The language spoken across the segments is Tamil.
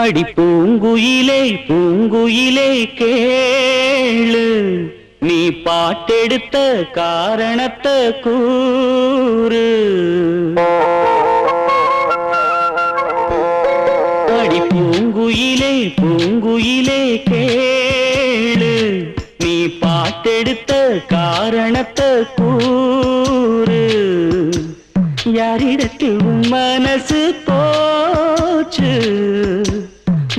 அடி பூங்குயிலே பூங்குயிலே கேளு, நீ பாட்டெடுத்த காரணத்தை கூறு. அடி பூங்குயிலே பூங்குயிலே கேளு, நீ பாட்டெடுத்த காரணத்தை கூறு. யாரிடத்தில் உன் மனசு போச்சு,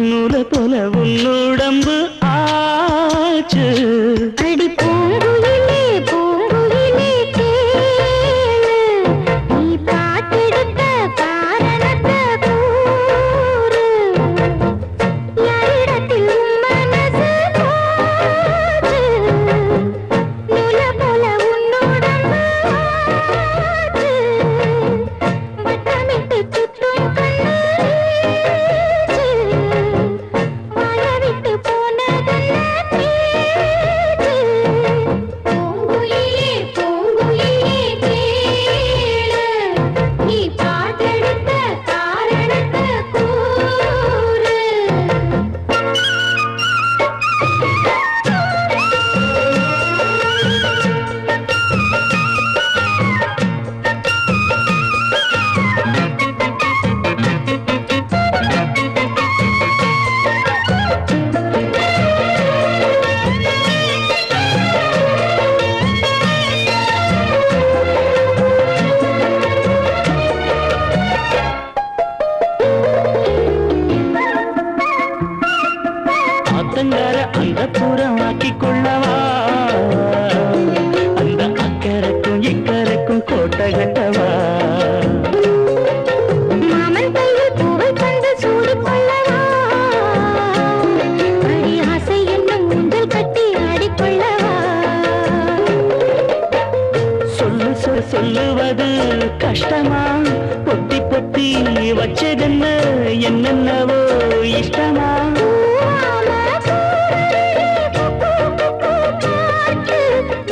நூல போல உன்னுடம்பு ஆச்சு. அடி பூங்குயிலே பூங்குயிலே கேளு, நீ பாட்டெடுத்த காரணத்தை கூறு. யாரிடத்தில் உன் மனசு போச்சு, நூல போல உன்னுடம்பு ஆச்சு. வட்டமிட்டு சுற்றும் கண்ணீச்சு, வாழ விட்டு போனதல்ல பேச்சு. பூங்குயிலே பூங்குயிலே கேளு, நீ பாட்டெடுத்த காரணத்தை கூறு. ஆத்தங்கர அந்த புறமாக்கி கொள்ளவா, அந்த அக்கறைக்கும் இக்கரைக்கும் கோட்டை கட்டவா. மாமன் கையில் பூவை தந்து சூடிக்கொள்ளவா, அடி ஆசை என்னும் ஊஞ்சல் கட்டி ஆடிக்கொள்ளவா. சொல்லுவது கஷ்டமா, பொத்தி பொத்தி வச்சதென்ன என்னென்னவோ இஷ்டமா. பூவாம பூவரடி பூ பூ பூ பாட்டு,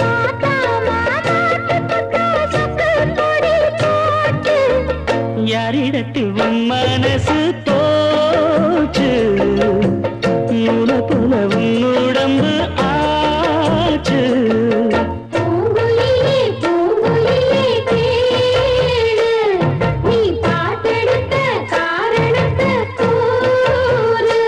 மாத்தாம மாட்டுக்கு சொக்கு பொடி போட்டு. யாரிடத்தில் உன் மனசு தோச்சு, நூல போல உன்னுடம்பு ஆச்சு. பூங்குயிலே பூங்குயிலே கேளு, நீ பாட்டெடுத்த காரணத்தை கூறு.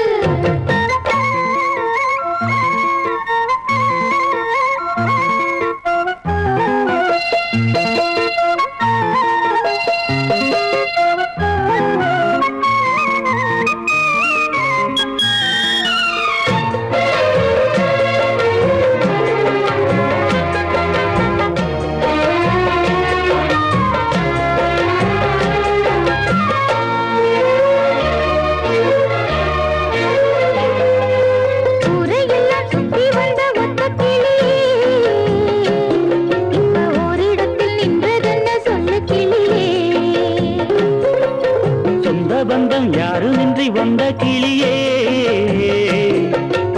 ஊரையெல்லாம் சுத்தி வந்த ஒத்த கிளியே, இப்ப ஓரிடத்தில் நின்றதென்ன சொல்லு கிளியே. சொந்த பந்தம் யாருமின்றி வந்த கிளியே,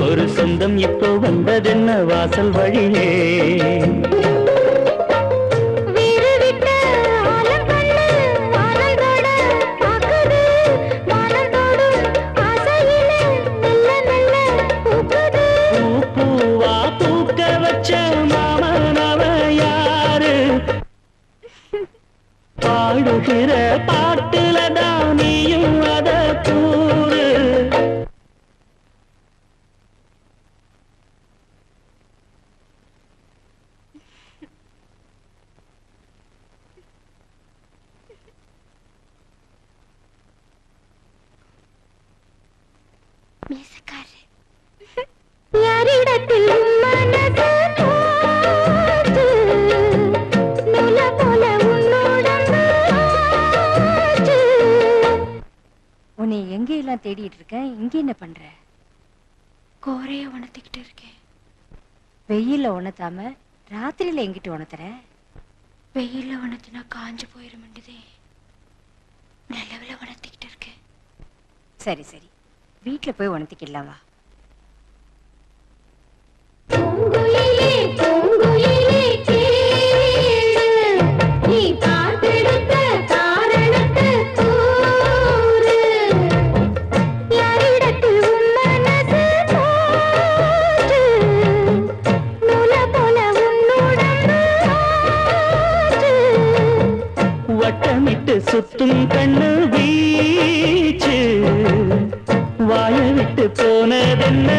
ஒரு சொந்தம் இப்போ வந்ததென்ன வாசல் வழியே. வீறு விட்ட ஆலங்கண்ணு வானந்தோட பாக்குது, வானந்தோடும் ஆசையிலே மெல்ல மெல்ல பூக்குது. பூவா பூக்க வச்ச மாமனவ யாரு, பாடுகிற பாட்டுல தான் நீயும் அத கூறு. யாரிடத்தில் மனசு போச்சு, நூல போல உன்னுடம்பு ஆச்சு. உன்னை எங்கெல்லாம் தேடிட்டு இருக்கேன், இங்க என்ன பண்ற? கோரைய உணர்த்திக்கிட்டு இருக்கேன். வெயில்ல உணத்தாம ராத்திரியில எங்கிட்டு உணத்துற? வெயில்ல உணர்த்தினா காஞ்சு போயிட மாட்டேதே, நிலவுல உணர்த்திக்கிட்டு இருக்கேன். சரி சரி, வீட்டுல போய் உணர்த்திக்கலாம் வா. பூங்குயிலே பூங்குயிலே கேளு, நீ பாட்டெடுத்த காரணத்தை கூறு. யாரிடத்தில் குத்தும் கண்ணு வீச்சு வாய விட்டு போனதென்ன